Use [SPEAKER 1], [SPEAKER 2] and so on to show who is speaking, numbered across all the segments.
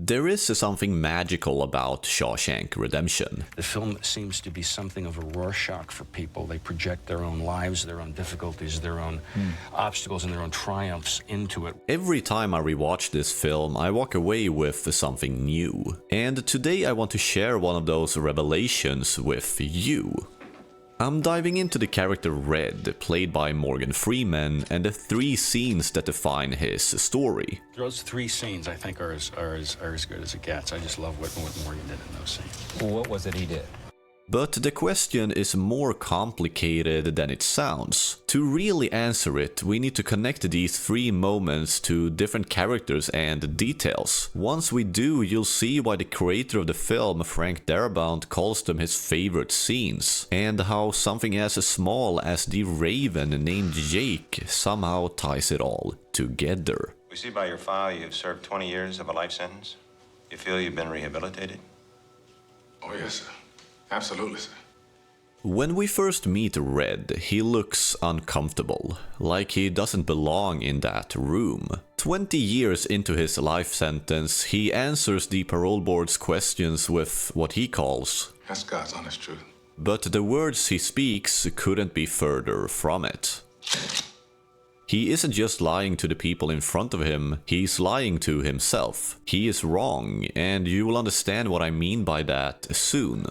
[SPEAKER 1] There is something magical about Shawshank Redemption.
[SPEAKER 2] The film seems to be something of a Rorschach for people. They project their own lives, their own difficulties, their own obstacles, and their own triumphs into it.
[SPEAKER 1] Every time I rewatch this film, I walk away with something new. And today I want to share one of those revelations with you. I'm diving into the character Red, played by Morgan Freeman, and the 3 scenes that define his story.
[SPEAKER 2] Those 3 scenes, I think, are as good as it gets. I just love what Morgan did in those scenes.
[SPEAKER 3] Well, what was it he did?
[SPEAKER 1] But the question is more complicated than it sounds. To really answer it, we need to connect these 3 moments to different characters and details. Once we do, you'll see why the creator of the film, Frank Darabont, calls them his favorite scenes, and how something as small as the raven named Jake somehow ties it all together.
[SPEAKER 4] We see by your file you've served 20 years of a life sentence. You feel you've been rehabilitated?
[SPEAKER 5] Oh, yes, sir. Absolutely, sir.
[SPEAKER 1] When we first meet Red, he looks uncomfortable, like he doesn't belong in that room. 20 years into his life sentence, he answers the parole board's questions with what he calls,
[SPEAKER 5] "That's God's honest truth."
[SPEAKER 1] but the words he speaks couldn't be further from it. He isn't just lying to the people in front of him, he's lying to himself. He is wrong, and you will understand what I mean by that soon.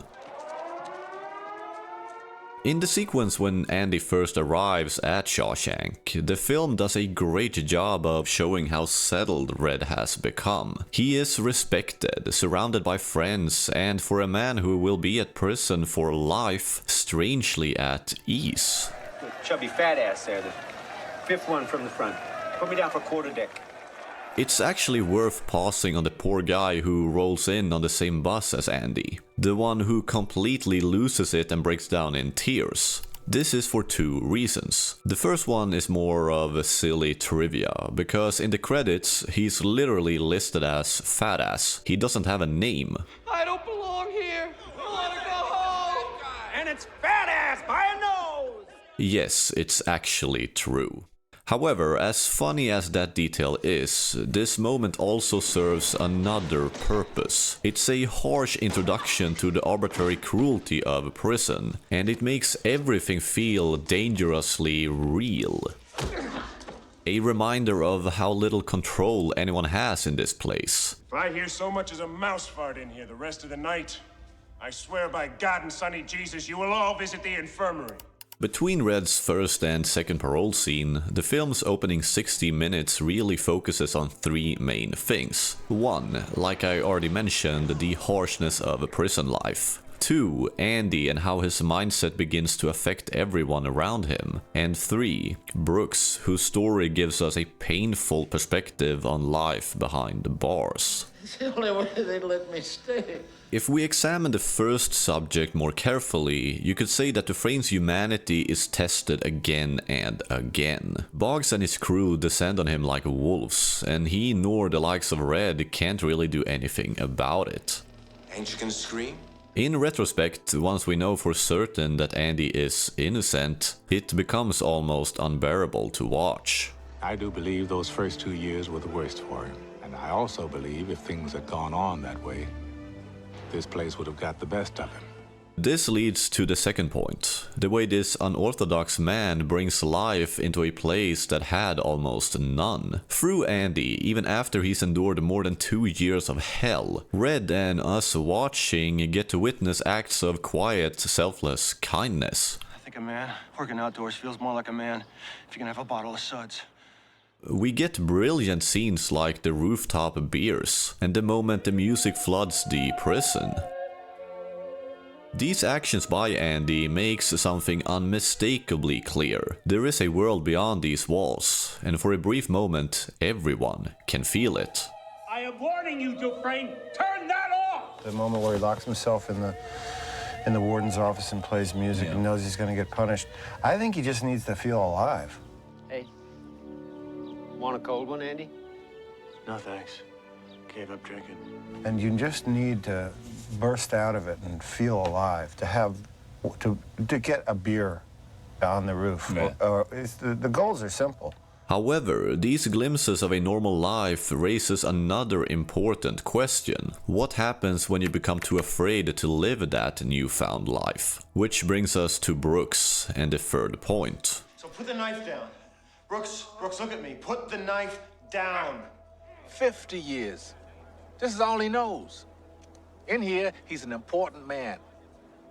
[SPEAKER 1] In the sequence when Andy first arrives at Shawshank, the film does a great job of showing how settled Red has become. He is respected, surrounded by friends, and for a man who will be at prison for life, strangely at ease.
[SPEAKER 6] Chubby fat ass there, the 5th one from the front. Put me down for quarter deck.
[SPEAKER 1] It's actually worth pausing on the poor guy who rolls in on the same bus as Andy. The one who completely loses it and breaks down in tears. This is for 2 reasons. The first one is more of a silly trivia, because in the credits he's literally listed as Fat Ass. He doesn't have a name.
[SPEAKER 6] I don't belong here. I want to go home. And it's fat ass by a nose.
[SPEAKER 1] Yes, it's actually true. However, as funny as that detail is, this moment also serves another purpose. It's a harsh introduction to the arbitrary cruelty of prison, and it makes everything feel dangerously real. A reminder of how little control anyone has in this place.
[SPEAKER 7] If I hear so much as a mouse fart in here the rest of the night, I swear by God and Sonny Jesus, you will all visit the infirmary.
[SPEAKER 1] Between Red's first and second parole scene, the film's opening 60 minutes really focuses on 3 main things. 1, like I already mentioned, the harshness of prison life. 2, Andy and how his mindset begins to affect everyone around him. And 3, Brooks, whose story gives us a painful perspective on life behind the bars.
[SPEAKER 8] It's the only way they let me stay.
[SPEAKER 1] If we examine the first subject more carefully, you could say that Dufresne's humanity is tested again and again. Boggs and his crew descend on him like wolves, and he nor the likes of Red can't really do anything about it.
[SPEAKER 4] Ain't you gonna scream?
[SPEAKER 1] In retrospect, once we know for certain that Andy is innocent, it becomes almost unbearable to watch.
[SPEAKER 9] I do believe those first 2 years were the worst for him. And I also believe if things had gone on that way, this place would have got the best of him.
[SPEAKER 1] This leads to the second point, the way this unorthodox man brings life into a place that had almost none. Through Andy, even after he's endured more than 2 years of hell, Red and us watching get to witness acts of quiet, selfless kindness.
[SPEAKER 6] I think a man working outdoors feels more like a man if you can have a bottle of suds.
[SPEAKER 1] We get brilliant scenes like the rooftop beers, and the moment the music floods the prison. These actions by Andy makes something unmistakably clear. There is a world beyond these walls, and for a brief moment, everyone can feel it.
[SPEAKER 7] I am warning you, Dufresne. Turn that off!
[SPEAKER 10] The moment where he locks himself in the warden's office and plays music and knows he's going to get punished. I think he just needs to feel alive.
[SPEAKER 6] Hey, want a cold one, Andy?
[SPEAKER 7] No, thanks. Gave up drinking.
[SPEAKER 10] And you just need to burst out of it and feel alive, to get a beer on the roof.
[SPEAKER 3] Yeah.
[SPEAKER 10] Or the goals are simple.
[SPEAKER 1] However, these glimpses of a normal life raises another important question. What happens when you become too afraid to live that newfound life? Which brings us to Brooks and the third point.
[SPEAKER 10] So put the knife down. Brooks, look at me. Put the knife down.
[SPEAKER 9] 50 years. This is all he knows. In here, he's an important man.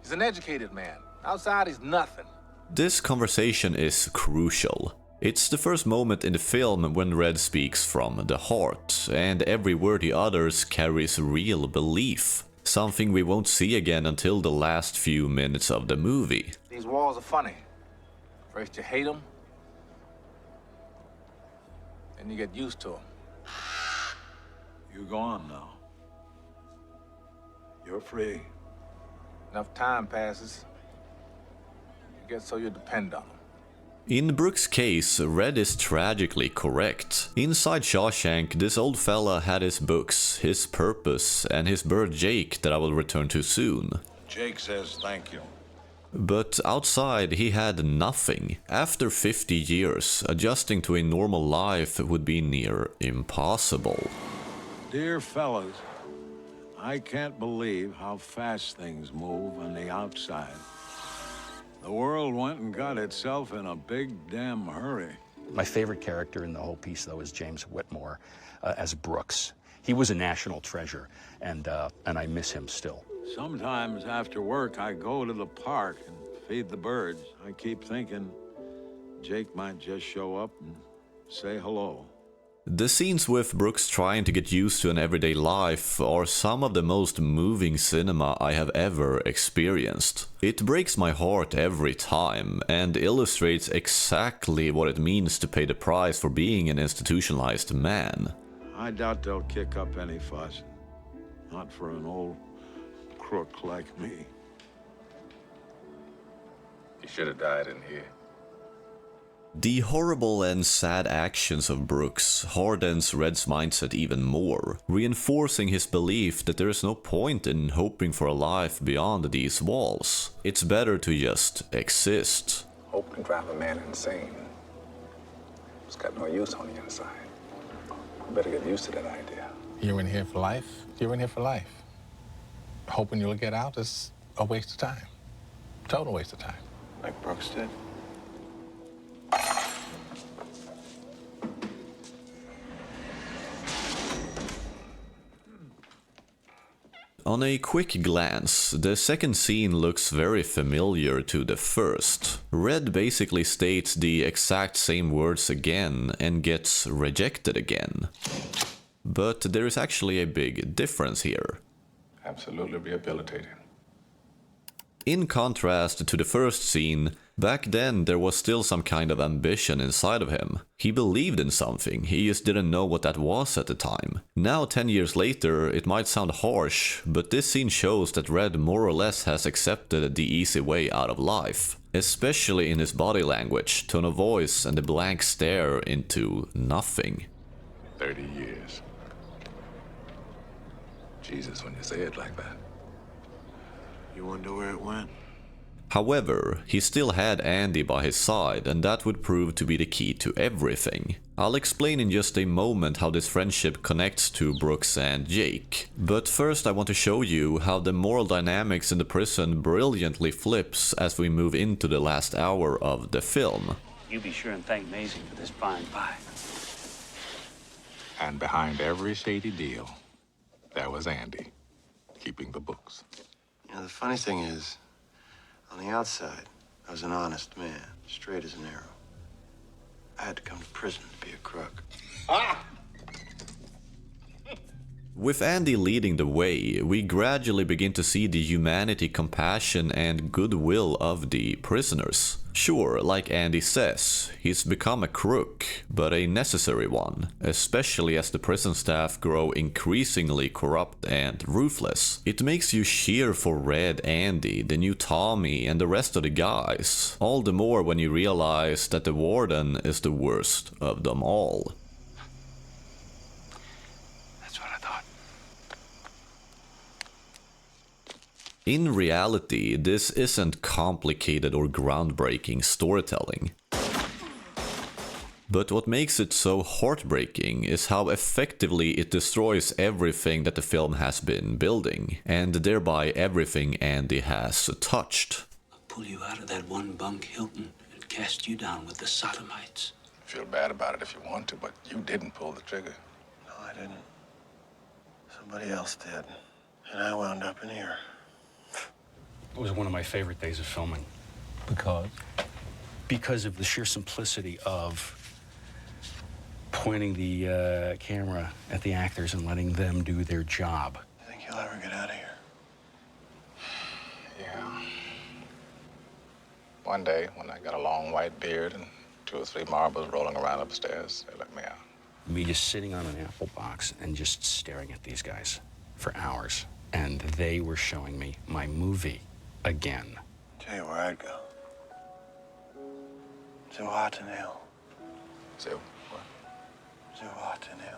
[SPEAKER 9] He's an educated man. Outside, he's nothing.
[SPEAKER 1] This conversation is crucial. It's the first moment in the film when Red speaks from the heart, and every word he utters carries real belief. Something we won't see again until the last few minutes of the movie.
[SPEAKER 9] These walls are funny. First you hate them, then you get used to them.
[SPEAKER 3] You're gone now. You're free.
[SPEAKER 9] Enough time passes, you get so you depend on them.
[SPEAKER 1] In Brooks' case, Red is tragically correct. Inside Shawshank, this old fella had his books, his purpose, and his bird Jake that I will return to soon.
[SPEAKER 3] Jake says thank you.
[SPEAKER 1] But outside, he had nothing. After 50 years, adjusting to a normal life would be near impossible.
[SPEAKER 3] Dear fellas, I can't believe how fast things move on the outside. The world went and got itself in a big damn hurry.
[SPEAKER 2] My favorite character in the whole piece, though, is James Whitmore as Brooks. He was a national treasure, and I miss him still.
[SPEAKER 3] Sometimes after work, I go to the park and feed the birds. I keep thinking Jake might just show up and say hello.
[SPEAKER 1] The scenes with Brooks trying to get used to an everyday life are some of the most moving cinema I have ever experienced. It breaks my heart every time and illustrates exactly what it means to pay the price for being an institutionalized man.
[SPEAKER 3] I doubt they'll kick up any fuss. Not for an old crook like me.
[SPEAKER 5] He should have died in here.
[SPEAKER 1] The horrible and sad actions of Brooks hardens Red's mindset even more, reinforcing his belief that there is no point in hoping for a life beyond these walls. It's better to just exist.
[SPEAKER 9] Hope can drive a man insane. It's got no use on the inside. You better get used to that idea.
[SPEAKER 11] You're in here for life. You're in here for life. Hoping you'll get out is a waste of time. Total waste of time.
[SPEAKER 9] Like Brooks did.
[SPEAKER 1] On a quick glance, the second scene looks very familiar to the first. Red basically states the exact same words again and gets rejected again. But there is actually a big difference here.
[SPEAKER 5] Absolutely rehabilitated.
[SPEAKER 1] In contrast to the first scene, back then there was still some kind of ambition inside of him. He believed in something, he just didn't know what that was at the time. Now 10 years later, it might sound harsh, but this scene shows that Red more or less has accepted the easy way out of life. Especially in his body language, tone of voice, and the blank stare into nothing.
[SPEAKER 5] 30 years. Jesus, when you say it like that.
[SPEAKER 3] You wonder where it went?
[SPEAKER 1] However, he still had Andy by his side, and that would prove to be the key to everything. I'll explain in just a moment how this friendship connects to Brooks and Jake. But first I want to show you how the moral dynamics in the prison brilliantly flips as we move into the last hour of the film.
[SPEAKER 12] You be sure and thank Maisie for this fine pie.
[SPEAKER 9] And behind every shady deal, there was Andy, keeping the books.
[SPEAKER 10] You know, the funny thing is, on the outside, I was an honest man, straight as an arrow. I had to come to prison to be a crook.
[SPEAKER 1] With Andy leading the way, we gradually begin to see the humanity, compassion, and goodwill of the prisoners. Sure, like Andy says, he's become a crook, but a necessary one, especially as the prison staff grow increasingly corrupt and ruthless. It makes you cheer for Red, Andy, the new Tommy, and the rest of the guys, all the more when you realize that the warden is the worst of them all. In reality, this isn't complicated or groundbreaking storytelling. But what makes it so heartbreaking is how effectively it destroys everything that the film has been building, and thereby everything Andy has touched.
[SPEAKER 12] I'll pull you out of that one bunk, Hilton, and cast you down with the sodomites.
[SPEAKER 5] Feel bad about it if you want to, but you didn't pull the trigger.
[SPEAKER 10] No, I didn't. Somebody else did. And I wound up in here.
[SPEAKER 2] It was one of my favorite days of filming.
[SPEAKER 11] Because?
[SPEAKER 2] Because of the sheer simplicity of pointing the camera at the actors and letting them do their job.
[SPEAKER 10] You think you'll ever get out of here?
[SPEAKER 5] Yeah. One day, when I got a long white beard and 2 or 3 marbles rolling around upstairs, they let me out.
[SPEAKER 2] Me just sitting on an apple box and just staring at these guys for hours. And they were showing me my movie again.
[SPEAKER 10] Tell you where I'd go. To Watanabe.
[SPEAKER 5] So, what?
[SPEAKER 10] To Watanabe.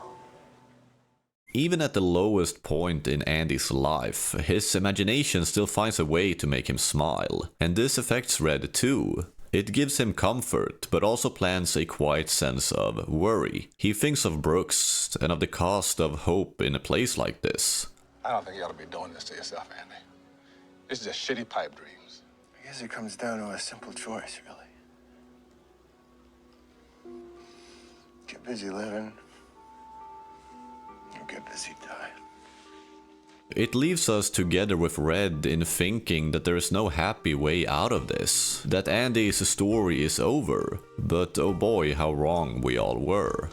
[SPEAKER 1] Even at the lowest point in Andy's life, his imagination still finds a way to make him smile. And this affects Red too. It gives him comfort, but also plants a quiet sense of worry. He thinks of Brooks and of the cost of hope in a place like this.
[SPEAKER 5] I don't think you ought to be doing this to yourself, Andy. This is just shitty pipe dreams.
[SPEAKER 10] I guess it comes down to a simple choice, really. Get busy living, or get busy dying.
[SPEAKER 1] It leaves us together with Red in thinking that there is no happy way out of this, that Andy's story is over, but oh boy how wrong we all were.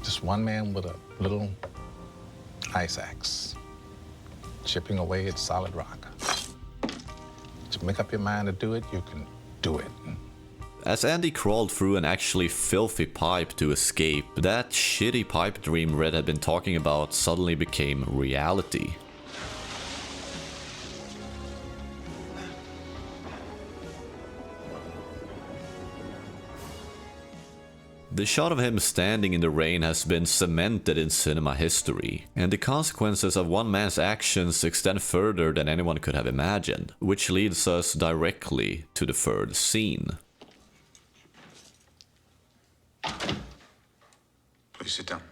[SPEAKER 11] Just one man with a little ice axe, chipping away at solid rock. To make up your mind to do it, you can do it.
[SPEAKER 1] As Andy crawled through an actually filthy pipe to escape, that shitty pipe dream Red had been talking about suddenly became reality. The shot of him standing in the rain has been cemented in cinema history, and the consequences of one man's actions extend further than anyone could have imagined, which leads us directly to the third scene.
[SPEAKER 4] Please sit down.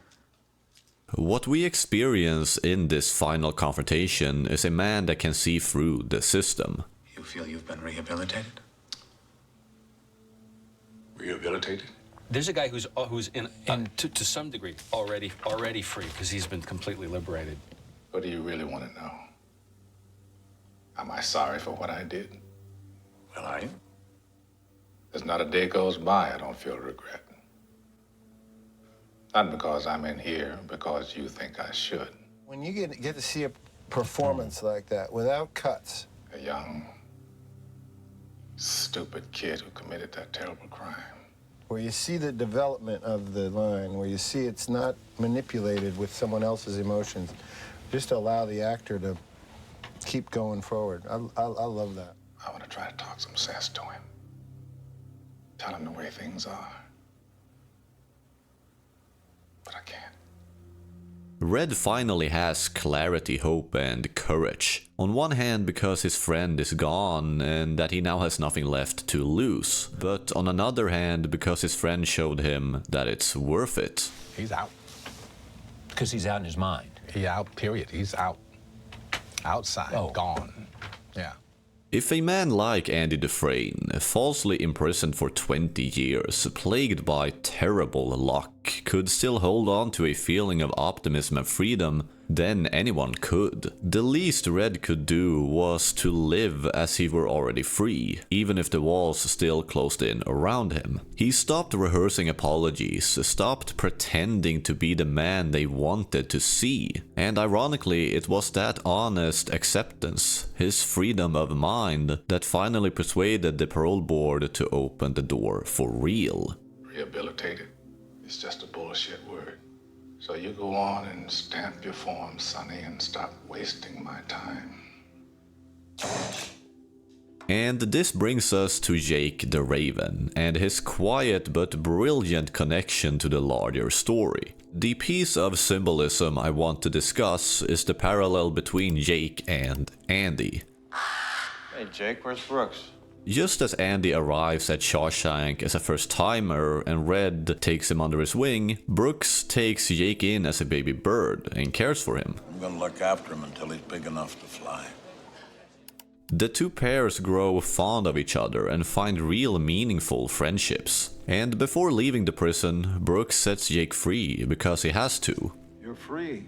[SPEAKER 1] What we experience in this final confrontation is a man that can see through the system.
[SPEAKER 4] You feel you've been rehabilitated?
[SPEAKER 5] Rehabilitated?
[SPEAKER 2] There's a guy who's to some degree already free because he's been completely liberated.
[SPEAKER 5] What do you really want to know? Am I sorry for what I did?
[SPEAKER 4] Well, are you?
[SPEAKER 5] There's not a day goes by I don't feel regret. Not because I'm in here, because you think I should.
[SPEAKER 10] When you get to see a performance like that without cuts.
[SPEAKER 5] A young, stupid kid who committed that terrible crime.
[SPEAKER 10] Where you see the development of the line, where you see it's not manipulated with someone else's emotions, just allow the actor to keep going forward. I love that.
[SPEAKER 5] I want to try to talk some sense to him. Tell him the way things are. But I can't.
[SPEAKER 1] Red finally has clarity, hope, and courage. On one hand, because his friend is gone and that he now has nothing left to lose. But on another hand, because his friend showed him that it's worth it.
[SPEAKER 11] He's out.
[SPEAKER 13] Because he's out in his mind.
[SPEAKER 11] He's out, period. He's out. Outside, gone. Yeah.
[SPEAKER 1] If a man like Andy Dufresne, falsely imprisoned for 20 years, plagued by terrible luck, could still hold on to a feeling of optimism and freedom, then anyone could. The least Red could do was to live as he were already free, even if the walls still closed in around him. He stopped rehearsing apologies, stopped pretending to be the man they wanted to see. And ironically, it was that honest acceptance, his freedom of mind, that finally persuaded the parole board to open the door for real.
[SPEAKER 5] Rehabilitated? It's just a bullshit word. So you go on and stamp your form, Sonny, and stop wasting my time.
[SPEAKER 1] And this brings us to Jake the Raven, and his quiet but brilliant connection to the larger story. The piece of symbolism I want to discuss is the parallel between Jake and Andy.
[SPEAKER 10] Hey, Jake, where's Brooks?
[SPEAKER 1] Just as Andy arrives at Shawshank as a first-timer and Red takes him under his wing, Brooks takes Jake in as a baby bird and cares for him.
[SPEAKER 3] I'm gonna look after him until he's big enough to fly.
[SPEAKER 1] The two pairs grow fond of each other and find real meaningful friendships. And before leaving the prison, Brooks sets Jake free because he has to.
[SPEAKER 3] You're free.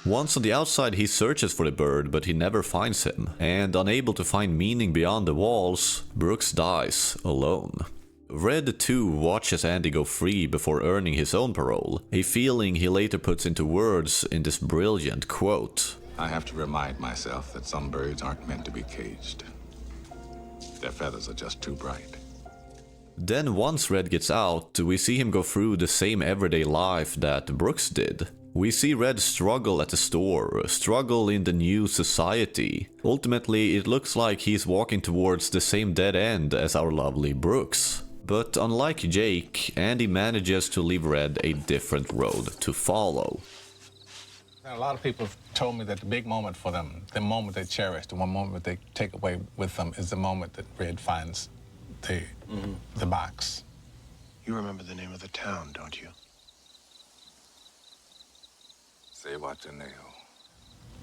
[SPEAKER 1] Once on the outside, he searches for the bird, but he never finds him. And unable to find meaning beyond the walls, Brooks dies alone. Red too watches Andy go free before earning his own parole, a feeling he later puts into words in this brilliant quote.
[SPEAKER 9] I have to remind myself that some birds aren't meant to be caged. Their feathers are just too bright.
[SPEAKER 1] Then once Red gets out, we see him go through the same everyday life that Brooks did. We see Red struggle at the store, struggle in the new society. Ultimately, it looks like he's walking towards the same dead end as our lovely Brooks. But unlike Jake, Andy manages to leave Red a different road to follow.
[SPEAKER 11] A lot of people have told me that the big moment for them, the moment they cherish, the one moment they take away with them, is the moment that Red finds the box.
[SPEAKER 14] You remember the name of the town, don't you?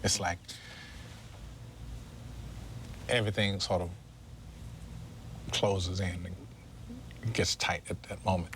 [SPEAKER 11] It's like everything sort of closes in and gets tight at that moment.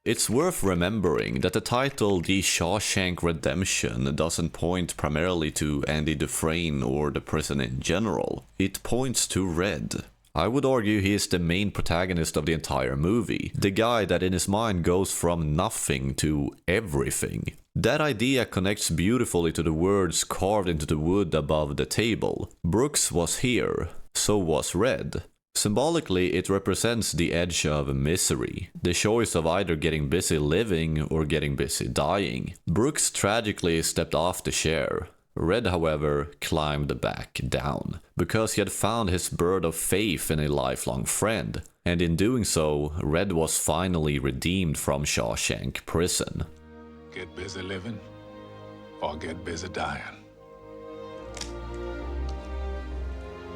[SPEAKER 1] It's worth remembering that the title The Shawshank Redemption doesn't point primarily to Andy Dufresne or the prison in general. It points to Red. I would argue he is the main protagonist of the entire movie, the guy that in his mind goes from nothing to everything. That idea connects beautifully to the words carved into the wood above the table. Brooks was here, so was Red. Symbolically, it represents the edge of misery, the choice of either getting busy living or getting busy dying. Brooks tragically stepped off the chair. Red, however, climbed back down, because he had found his bird of faith in a lifelong friend, and in doing so, Red was finally redeemed from Shawshank Prison.
[SPEAKER 9] Get busy living, or get busy dying.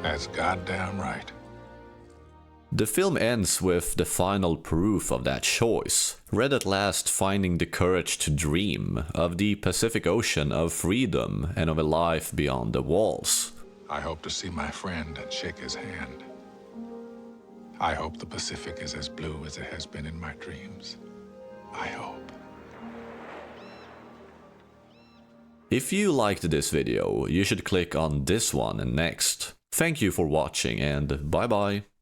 [SPEAKER 9] That's goddamn right.
[SPEAKER 1] The film ends with the final proof of that choice. Red at last finding the courage to dream of the Pacific Ocean, of freedom, and of a life beyond the walls.
[SPEAKER 9] I hope to see my friend and shake his hand. I hope the Pacific is as blue as it has been in my dreams. I hope.
[SPEAKER 1] If you liked this video, you should click on this one next. Thank you for watching and bye bye.